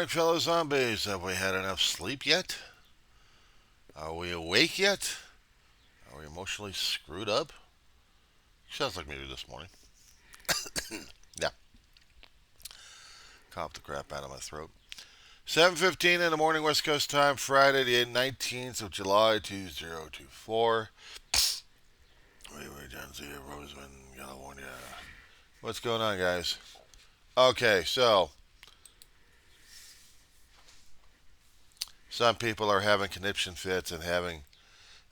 morning, fellow zombies. Have we had enough sleep yet? Are we awake yet? Are we emotionally screwed up? Sounds like me this morning. Yeah, coughed the crap out of my throat. 7:15 in the morning, West Coast time, Friday, the 19th of July, 2024. We were John Z. Roseman, California. What's going on, guys? Okay, so some people are having conniption fits and having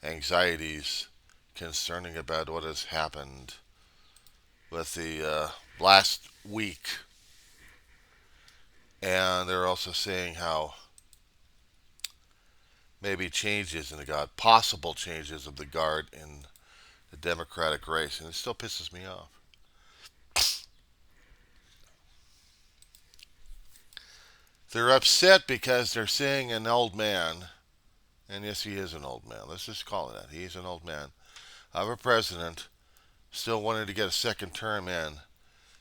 anxieties concerning about what has happened with the last week. And they're also saying how maybe changes in the guard, possible changes of the guard in the Democratic race. And it still pisses me off. They're upset because they're seeing an old man, and yes, he is an old man. Let's just call it that. He's an old man of a president still wanting to get a second term in.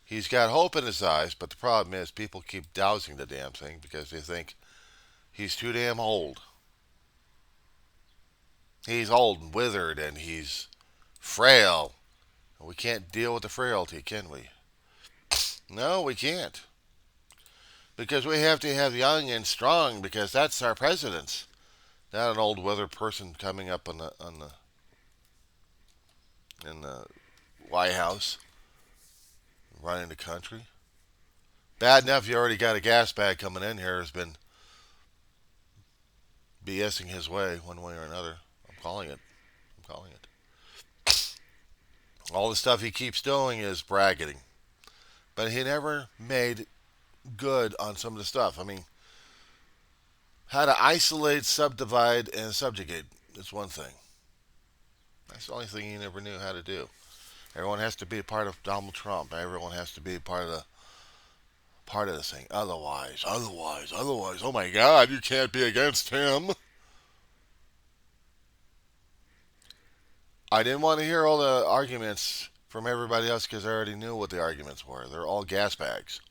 He's got hope in his eyes, but the problem is people keep dousing the damn thing because they think he's too damn old. He's old and withered and he's frail. We can't deal with the frailty, can we? No, we can't. Because we have to have young and strong because that's our presidents. Not an old withered person coming up in the White House running the country. Bad enough you already got a gas bag coming in here has been BSing his way one way or another. I'm calling it. All the stuff he keeps doing is bracketing. But he never made good on some of the stuff. I mean, how to isolate, subdivide, and subjugate is one thing. That's the only thing he never knew how to do. Everyone has to be a part of Donald Trump. Everyone has to be a part of this thing. Otherwise, oh my God, you can't be against him. I didn't want to hear all the arguments from everybody else because I already knew what the arguments were. They're all gas bags.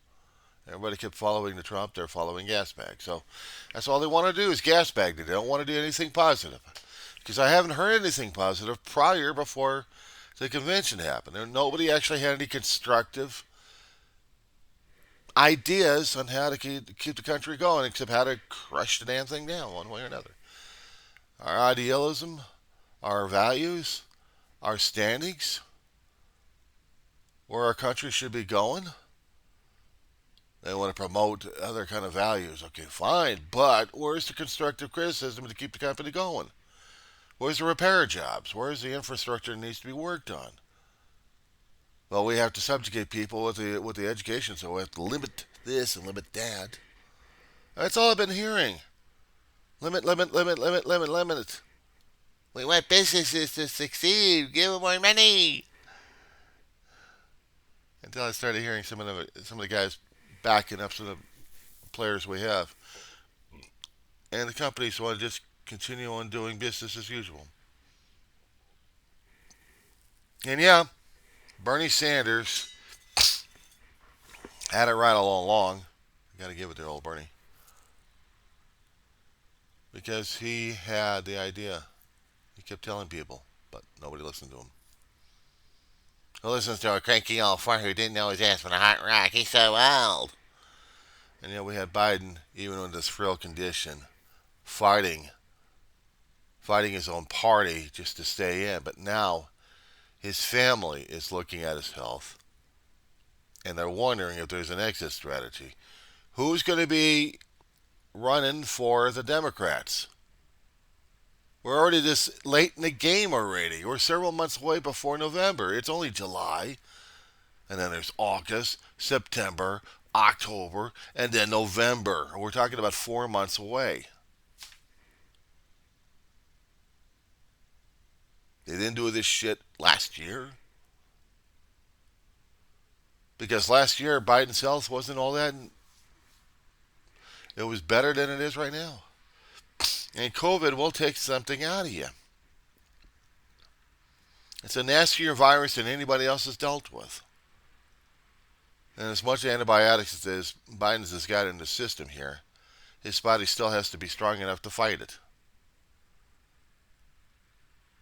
Everybody kept following the Trump. They're following gas bags. So that's all they want to do is gas bag. They don't want to do anything positive. Because I haven't heard anything positive before the convention happened. And nobody actually had any constructive ideas on how to keep the country going except how to crush the damn thing down one way or another. Our idealism, our values, our standings, where our country should be going. They want to promote other kind of values. Okay, fine, but where's the constructive criticism to keep the company going? Where's the repair jobs? Where's the infrastructure that needs to be worked on? Well, we have to subjugate people with the education, so we have to limit this and limit that. That's all I've been hearing. Limit it. We want businesses to succeed. Give them more money. Until I started hearing some of the guys backing up some of the players we have, and the companies want to just continue on doing business as usual. And yeah, Bernie Sanders had it right all along. You got to give it to old Bernie because he had the idea. He kept telling people, but nobody listened to him. Who listens to a cranky old fart who didn't know his ass from a hot rock? He's so old. And we had Biden, even in this frail condition, fighting his own party just to stay in. But now his family is looking at his health, and they're wondering if there's an exit strategy. Who's going to be running for the Democrats? We're already this late in the game already. We're several months away before November. It's only July. And then there's August, September, October, and then November. We're talking about 4 months away. They didn't do this shit last year. Because last year, Biden's health wasn't all that. It was better than it is right now. And COVID will take something out of you. It's a nastier virus than anybody else has dealt with. And as much antibiotics as Biden's has got in the system here, his body still has to be strong enough to fight it.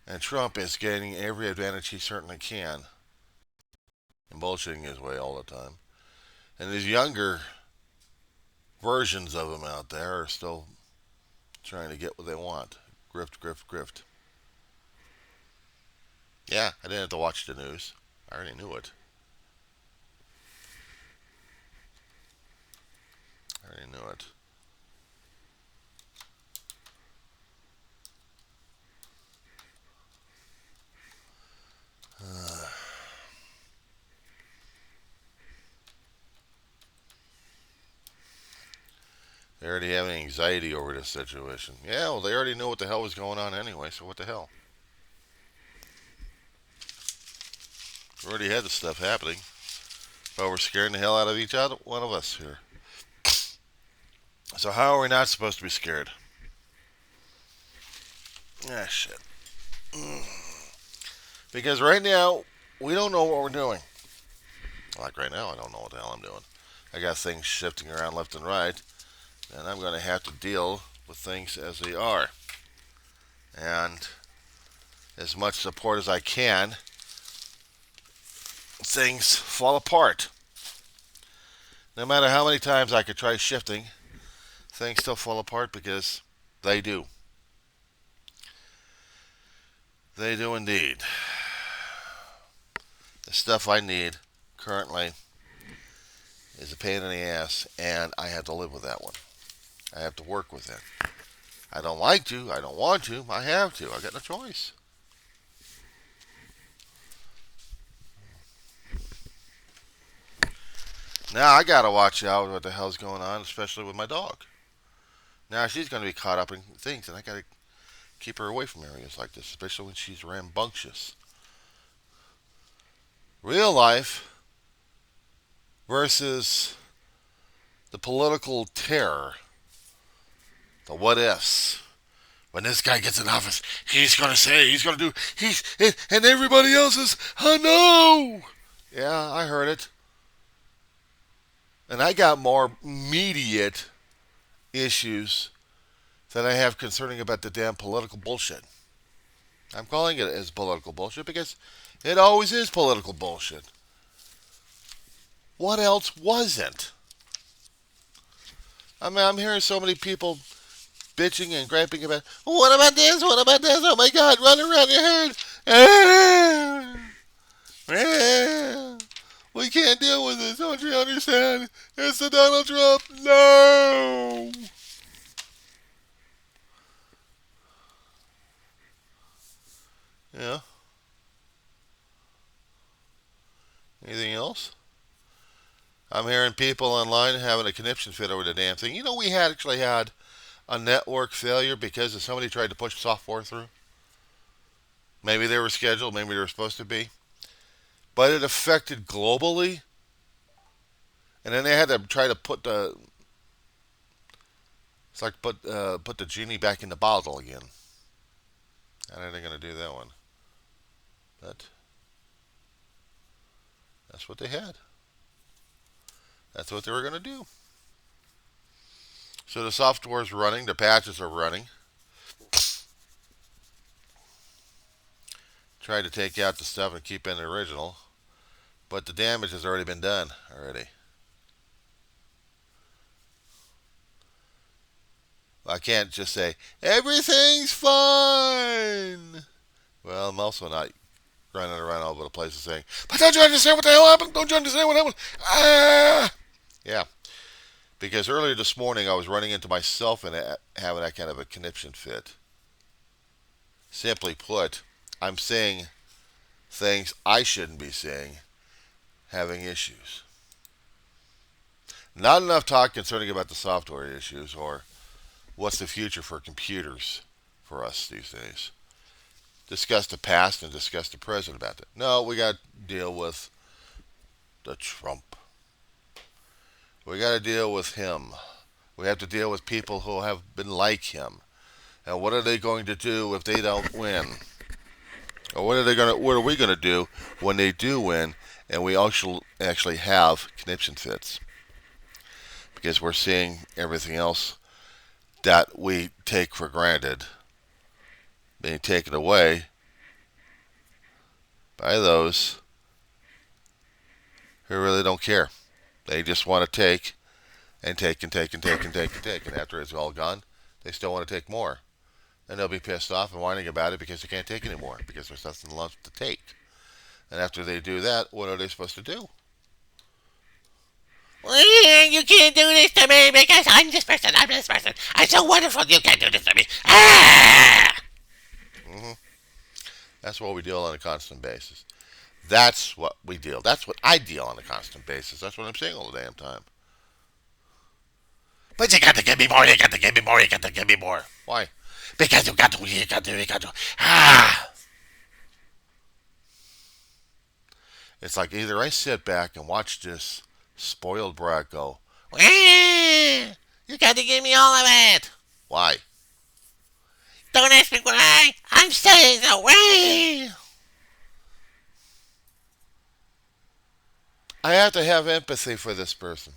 And Trump is gaining every advantage he certainly can and bullshitting his way all the time. And these younger versions of him out there are still trying to get what they want. Grift, grift, grift. Yeah, I didn't have to watch the news. I already knew it. I already knew it. They already have anxiety over this situation. Yeah, well, they already knew what the hell was going on anyway, so what the hell? We already had this stuff happening. But we're scaring the hell out of each other, one of us here. So how are we not supposed to be scared? Ah, shit. Because right now, we don't know what we're doing. Like right now, I don't know what the hell I'm doing. I got things shifting around left and right, and I'm going to have to deal with things as they are. And as much support as I can, things fall apart. No matter how many times I could try shifting, things still fall apart because they do. They do indeed. The stuff I need currently is a pain in the ass, and I have to live with that one. I have to work with it. I don't like to. I don't want to. I have to. I got no choice. Now I gotta watch out what the hell's going on, especially with my dog. Now she's gonna be caught up in things, and I gotta keep her away from areas like this, especially when she's rambunctious. Real life versus the political terror, the what ifs. When this guy gets in office, he's gonna say, he's gonna do, and everybody else is, oh no! Yeah, I heard it. And I got more immediate issues that I have concerning about the damn political bullshit. I'm calling it as political bullshit because it always is political bullshit. What else wasn't? I mean, I'm hearing so many people bitching and griping about, what about this? What about this? Oh my God, run around your head. We can't deal with this. Don't you understand? It's the Donald Trump. No. Yeah. Anything else? I'm hearing people online having a conniption fit over the damn thing. You know, we had actually had a network failure because somebody tried to push software through. Maybe they were scheduled, maybe they were supposed to be. But it affected globally. And then they had to try to put the, it's like put the genie back in the bottle again. How are they going to do that one? But that's what they had. That's what they were going to do. So the software's running, the patches are running. Try to take out the stuff and keep in the original. But the damage has already been done already. I can't just say, everything's fine. Well, I'm also not running around all over the place and saying, but don't you understand what the hell happened? Don't you understand what happened? Ah! Yeah. Because earlier this morning I was running into myself and having that kind of a conniption fit. Simply put, I'm saying things I shouldn't be saying, having issues. Not enough talk concerning about the software issues or what's the future for computers for us these days. Discuss the past and discuss the present about it. No, we got to deal with the Trump. We got to deal with him. We have to deal with people who have been like him. And what are they going to do if they don't win? Or what are we going to do when they do win and we actually have conniption fits? Because we're seeing everything else that we take for granted being taken away by those who really don't care. They just want to take and take and take and take and take and take. And after it's all gone, they still want to take more. And they'll be pissed off and whining about it because they can't take anymore because there's nothing left to take. And after they do that, what are they supposed to do? You can't do this to me because I'm this person, I'm this person. I'm so wonderful, you can't do this to me. Ah! Mm-hmm. That's what we deal on a constant basis. That's what we deal. That's what I deal on a constant basis. That's what I'm saying all the damn time. But you got to give me more, you got to give me more, you got to give me more. Why? Because you got to. Ah! It's like either I sit back and watch this spoiled brat go, you got to give me all of it. Why? Don't ask me why. I'm saying the way. I have to have empathy for this person.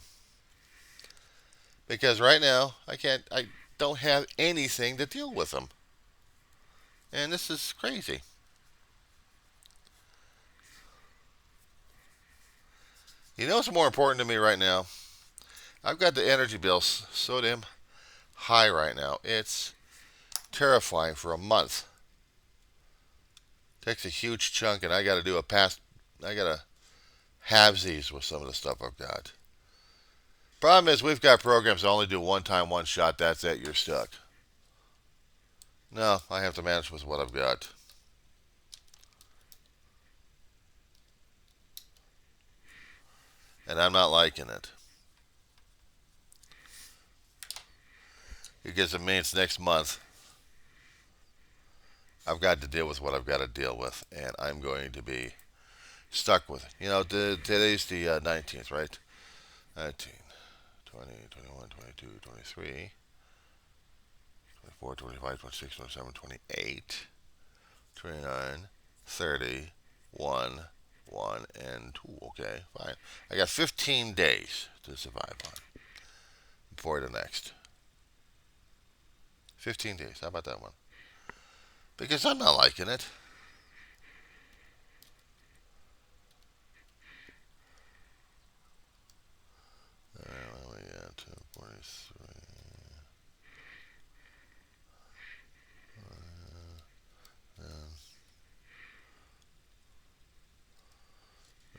Because right now, I don't have anything to deal with them. And this is crazy. You know what's more important to me right now? I've got the energy bills so damn high right now. It's terrifying for a month. Takes a huge chunk, and I got to do I got to halvesies with some of the stuff I've got. Problem is, we've got programs that only do one time, one shot. That's it. You're stuck. No, I have to manage with what I've got. And I'm not liking it. Because it means next month I've got to deal with what I've got to deal with, and I'm going to be stuck with it. You know, today's the 19th, right? 19, 20, 21, 22, 23, 24, 25, 26, 27, 28, 29, 30, 1, 1, and 2. Okay, fine. I got 15 days to survive on before the next. 15 days. How about that one? Because I'm not liking it.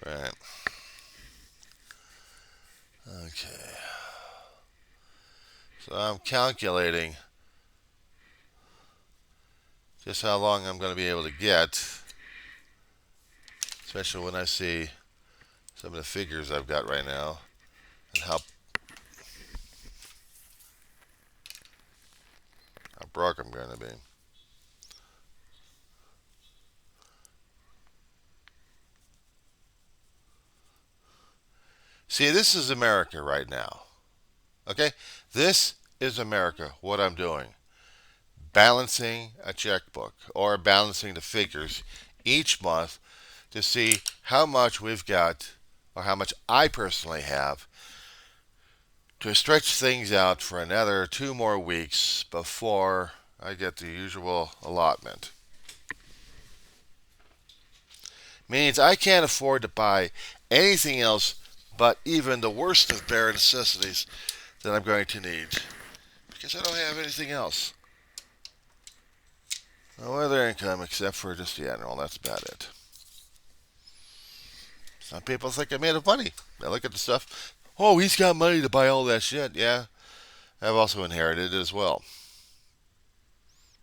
Right. Okay. So I'm calculating just how long I'm going to be able to get, especially when I see some of the figures I've got right now and how broke I'm going to be. See, this is America right now. Okay? This is America, what I'm doing. Balancing a checkbook or balancing the figures each month to see how much we've got or how much I personally have to stretch things out for another 2 more weeks before I get the usual allotment. Means I can't afford to buy anything else but even the worst of bare necessities that I'm going to need because I don't have anything else. No other income except for just the annual. That's about it. Some people think I'm made of money. They look at the stuff. Oh, he's got money to buy all that shit. Yeah, I've also inherited it as well.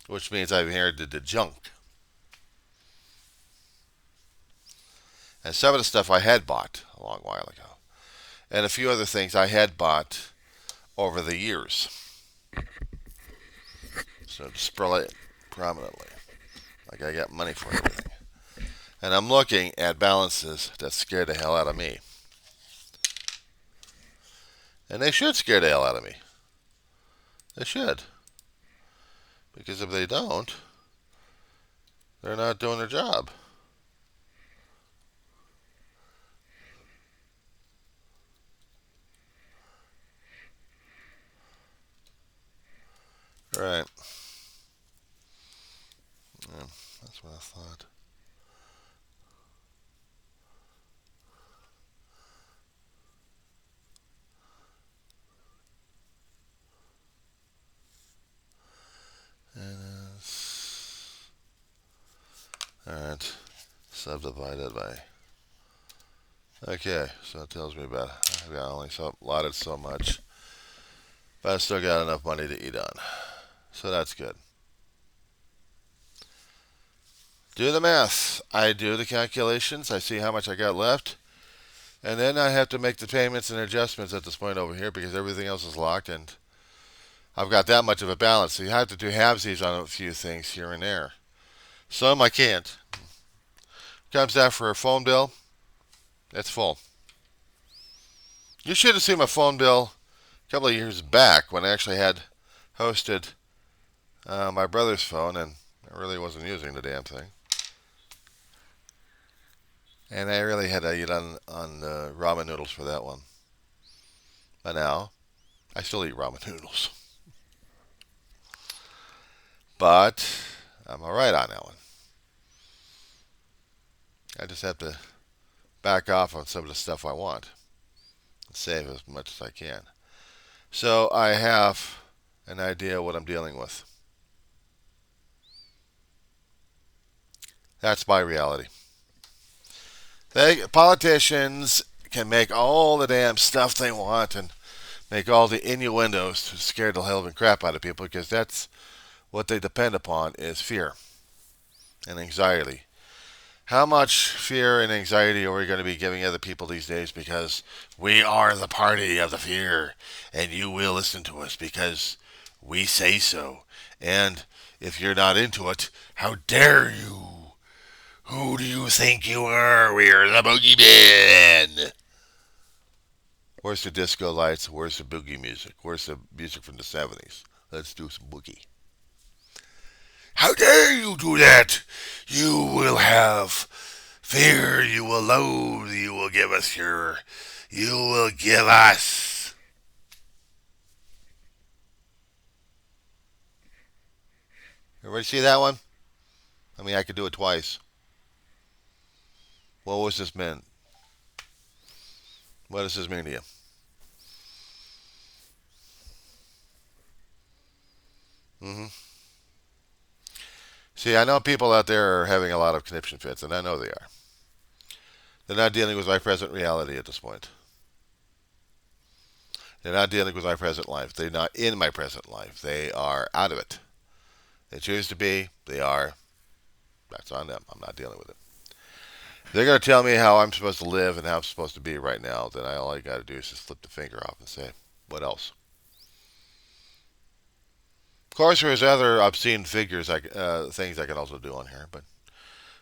Which means I've inherited the junk. And some of the stuff I had bought a long while ago. And a few other things I had bought over the years. So display it prominently. Like I got money for everything. And I'm looking at balances that scare the hell out of me. And they should scare the hell out of me. They should. Because if they don't, they're not doing their job. Right. Yeah, that's what I thought. And alright. Subdivided by. Okay, so it tells me about I've got only allotted so much, but I still got enough money to eat on. So that's good. Do the math. I do the calculations. I see how much I got left. And then I have to make the payments and adjustments at this point over here because everything else is locked and I've got that much of a balance. So you have to do halvesies on a few things here and there. Some I can't. Comes out for a phone bill. It's full. You should have seen my phone bill a couple of years back when I actually had hosted my brother's phone and I really wasn't using the damn thing. And I really had to eat on ramen noodles for that one. But now, I still eat ramen noodles. But I'm alright on that one. I just have to back off on some of the stuff I want and save as much as I can. So I have an idea what I'm dealing with. That's my reality. Politicians can make all the damn stuff they want and make all the innuendos to scare the hell of crap out of people because that's what they depend upon is fear and anxiety. How much fear and anxiety are we going to be giving other people these days because we are the party of the fear and you will listen to us because we say so. And if you're not into it, how dare you? Who do you think you are? We are the boogeyman. Where's the disco lights? Where's the boogie music? Where's the music from the 70s? Let's do some boogie. How dare you do that? You will have fear. You will loathe. You will give us your. You will give us. Everybody see that one? I mean, I could do it twice. What was this meant? What does this mean to you? Mm-hmm. See, I know people out there are having a lot of conniption fits, and I know they are. They're not dealing with my present reality at this point. They're not dealing with my present life. They're not in my present life. They are out of it. They choose to be. They are. That's on them. I'm not dealing with it. If they're going to tell me how I'm supposed to live and how I'm supposed to be right now, then all I got to do is just flip the finger off and say, what else? Of course, there's other obscene things I can also do on here, but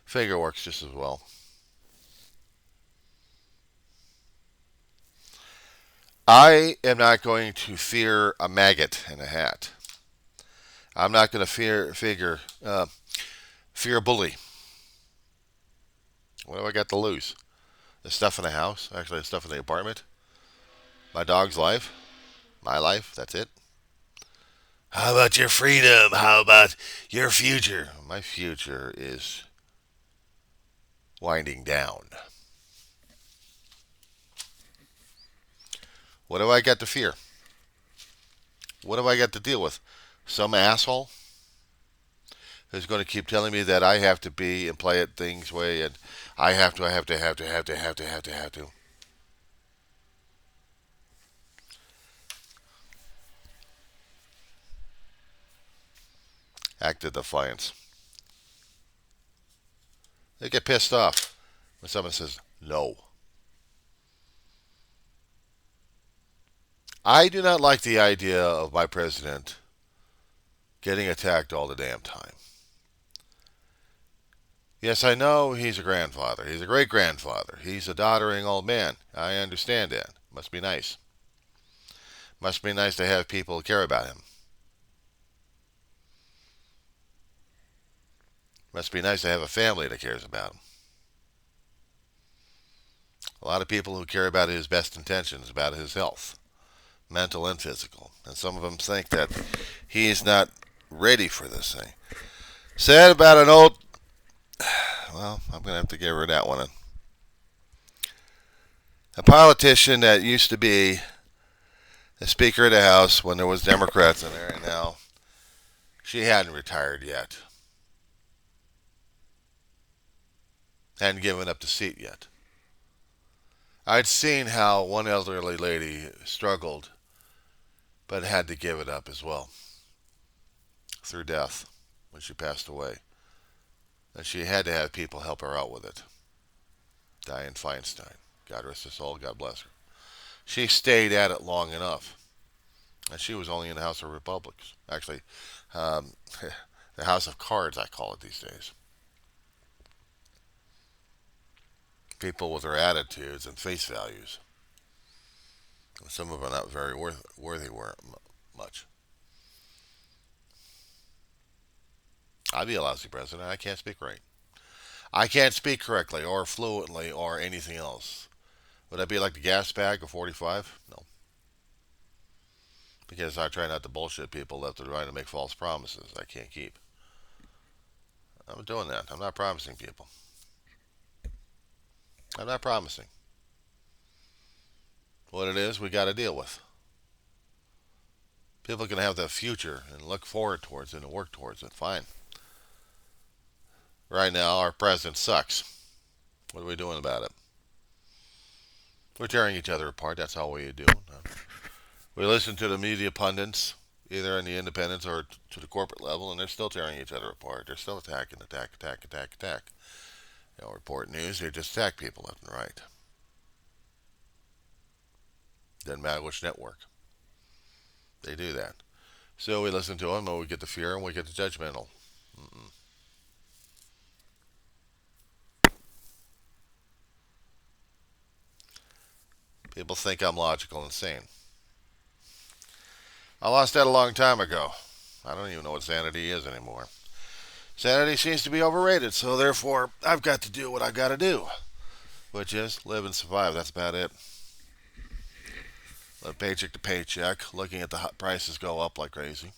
finger works just as well. I am not going to fear a maggot in a hat. I'm not going to fear a bully. What do I got to lose? The stuff in the house, actually the stuff in the apartment, my dog's life, my life. That's it. How about your freedom? How about your future? My future is winding down. What do I got to fear? What have I got to deal with? Some asshole who's going to keep telling me that I have to be and play it things way and I have to. Act of defiance. They get pissed off when someone says no. I do not like the idea of my president getting attacked all the damn time. Yes, I know he's a grandfather. He's a great grandfather. He's a doddering old man. I understand that. Must be nice. Must be nice to have people care about him. Must be nice to have a family that cares about him. A lot of people who care about his best intentions, about his health, mental and physical. And some of them think that he's not ready for this thing. Said about an old. Well, I'm going to have to get rid of that one. A politician that used to be the Speaker of the House when there was Democrats in there, and now she hadn't retired yet. Hadn't given up the seat yet. I'd seen how one elderly lady struggled, but had to give it up as well through death when she passed away. And she had to have people help her out with it. Dianne Feinstein. God rest her soul, God bless her. She stayed at it long enough. And she was only in the House of Republics. Actually, um, the House of Cards, I call it these days. People with their attitudes and face values. Some of them are not very worthy much. I'd be a lousy president. I can't speak right. I can't speak correctly or fluently or anything else. Would I be like the gas bag of 45? No. Because I try not to bullshit people left and right to make false promises I can't keep. I'm doing that. I'm not promising people. I'm not promising. What it is, we got to deal with. People can have the future and look forward towards it and work towards it. Fine. Right now, our president sucks. What are we doing about it? We're tearing each other apart. That's all we do. We listen to the media pundits, either in the independents or to the corporate level, and they're still tearing each other apart. They're still attacking, attack. Report news. They just attack people left and right. Doesn't matter which network. They do that. So we listen to them, and we get the fear, and we get the judgmental. Mm-mm. People think I'm logical and sane. I lost that a long time ago. I don't even know what sanity is anymore. Sanity seems to be overrated, so therefore I've got to do what I got to do, which is live and survive. That's about it. Live paycheck to paycheck, looking at the prices go up like crazy.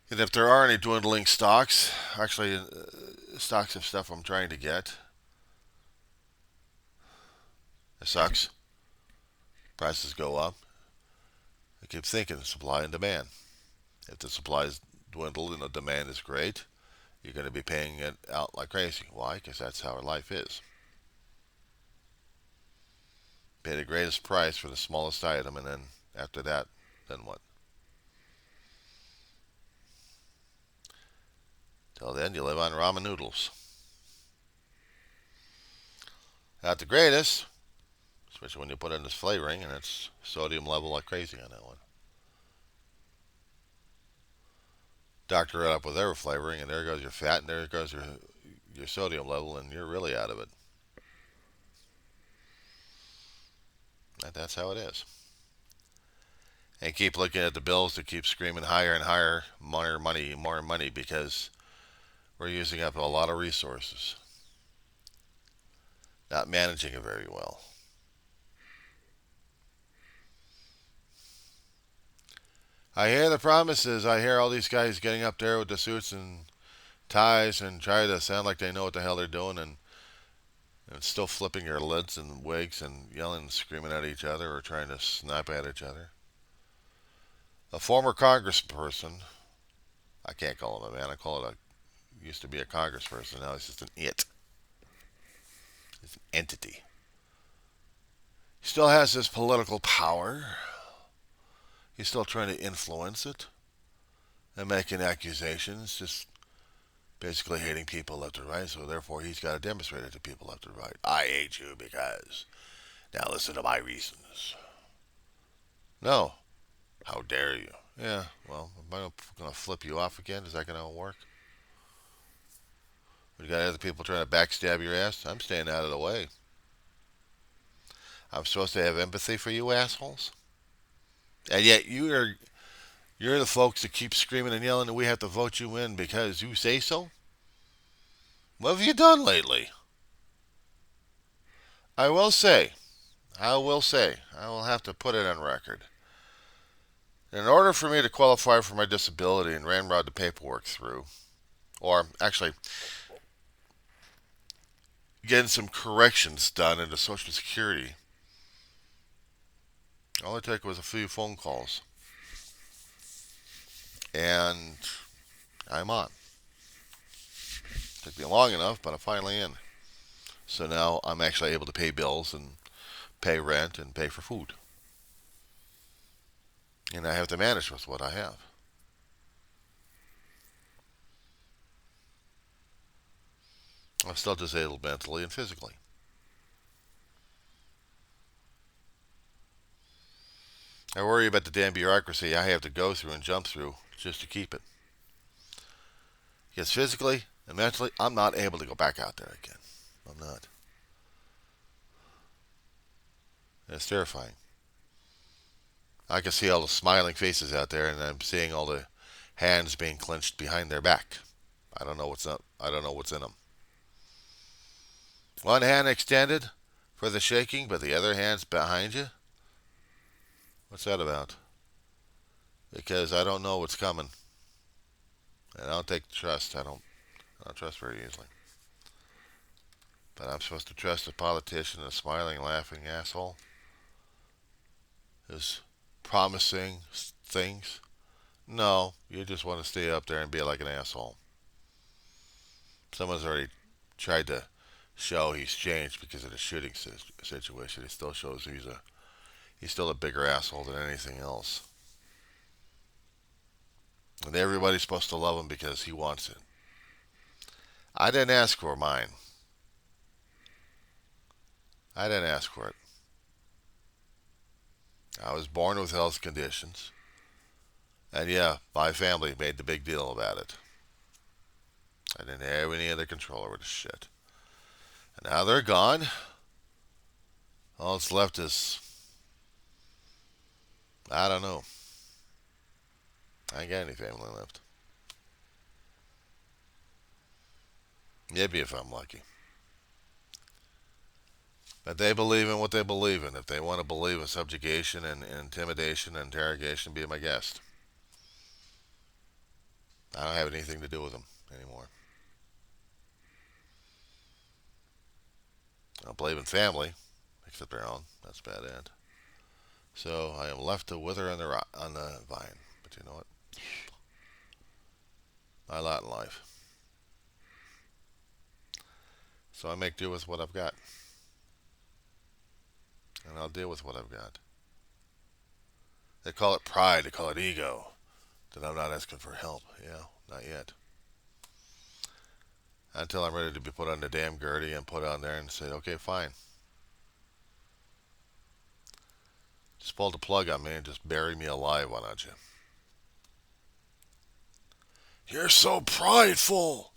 And if there are any dwindling stocks, actually stocks of stuff I'm trying to get, it sucks. Prices go up. I keep thinking supply and demand. If the supply is dwindled and the demand is great, you're going to be paying it out like crazy. Why? Because that's how our life is. Pay the greatest price for the smallest item, and then after that, then what? Till then, you live on ramen noodles. Not the greatest, especially when you put in this flavoring, and it's sodium level like crazy on that one. Doctor it up with their flavoring, and there goes your fat, and there goes your sodium level, and you're really out of it. That's how it is. And keep looking at the bills that keep screaming higher and higher, more money, because we're using up a lot of resources. Not managing it very well. I hear the promises. I hear all these guys getting up there with the suits and ties and try to sound like they know what the hell they're doing, and still flipping their lids and wigs and yelling and screaming at each other or trying to snap at each other. A former congressperson, I can't call him a man, I call it used to be a congressperson, now he's just an it. It's an entity. He still has his political power. He's still trying to influence it and making accusations, just basically hating people left and right, so therefore he's got to demonstrate it to people left and right. I hate you because. Now listen to my reasons. No. How dare you? Yeah, well, am I going to flip you off again? Is that going to work? You got other people trying to backstab your ass? I'm staying out of the way. I'm supposed to have empathy for you assholes? And yet you're the folks that keep screaming and yelling that we have to vote you in because you say so? What have you done lately? I will say, I will have to put it on record In order for me to qualify for my disability and ramrod the paperwork through, or actually getting some corrections done into Social Security, all it took was a few phone calls. And I'm on. Took me long enough, but I'm finally in. So now I'm actually able to pay bills and pay rent and pay for food. And I have to manage with what I have. I'm still disabled mentally and physically. I worry about the damn bureaucracy I have to go through and jump through just to keep it. Because physically and mentally, I'm not able to go back out there again. I'm not. And it's terrifying. I can see all the smiling faces out there, and I'm seeing all the hands being clenched behind their back. I don't know what's up. I don't know what's in them. One hand extended for the shaking, but the other hand's behind you. What's that about? Because I don't know what's coming, and I don't take trust. I don't trust very easily. But I'm supposed to trust a politician, a smiling, laughing asshole, who's promising things. No, you just want to stay up there and be like an asshole. Someone's already tried to show he's changed because of the shooting situation. He still shows he's still a bigger asshole than anything else. And everybody's supposed to love him because he wants it. I didn't ask for mine. I didn't ask for it. I was born with health conditions. And yeah, my family made the big deal about it. I didn't have any other control over the shit. And now they're gone. All that's left is, I don't know. I ain't got any family left. Maybe if I'm lucky. But they believe in what they believe in. If they want to believe in subjugation and intimidation and interrogation, be my guest. I don't have anything to do with them anymore. I don't believe in family, except their own. That's about it. So I am left to wither on the vine. But you know what? My lot in life. So I make do with what I've got. And I'll deal with what I've got. They call it pride. They call it ego. That I'm not asking for help. Yeah, not yet. Until I'm ready to be put on the damn Gertie and put on there and say, okay, fine. Just pull the plug on me and just bury me alive, why don't you? You're so prideful.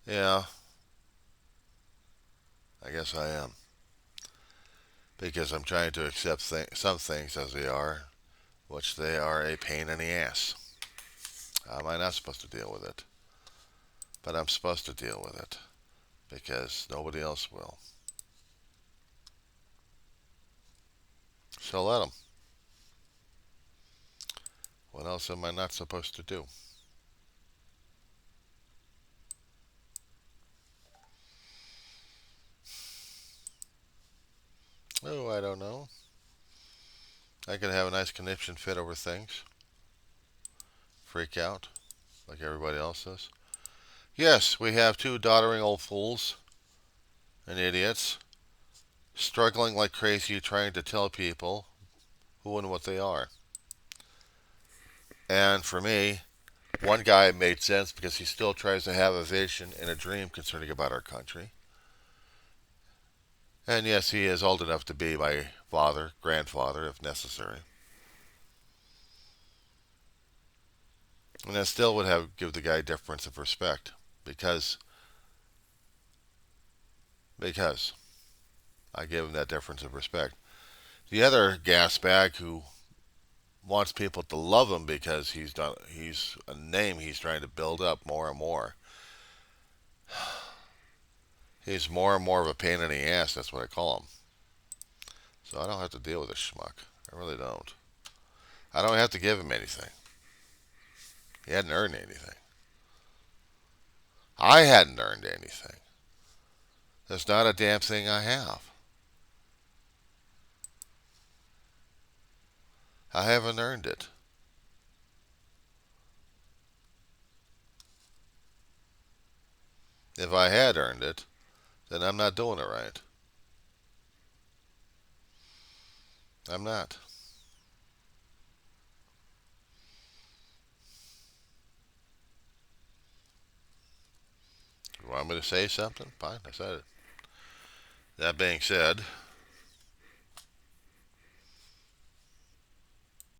Yeah, I guess I am. Because I'm trying to accept some things as they are, which they are a pain in the ass. Am I not supposed to deal with it? But I'm supposed to deal with it because nobody else will. So let them. What else am I not supposed to do? Oh, I don't know. I could have a nice conniption fit over things. Freak out like everybody else does. Yes, we have two doddering old fools and idiots struggling like crazy trying to tell people who and what they are. And for me, one guy made sense because he still tries to have a vision and a dream concerning about our country. And yes, he is old enough to be my father, grandfather, if necessary. And I still would give the guy a difference of respect because I give him that difference of respect. The other gas bag who wants people to love him because he's a name he's trying to build up more and more. He's more and more of a pain in the ass, that's what I call him. So I don't have to deal with this schmuck. I really don't. I don't have to give him anything. He hadn't earned anything. I hadn't earned anything. There's not a damn thing I have. I haven't earned it. If I had earned it, then I'm not doing it right. I'm not. You want me to say something? Fine, I said it. That being said,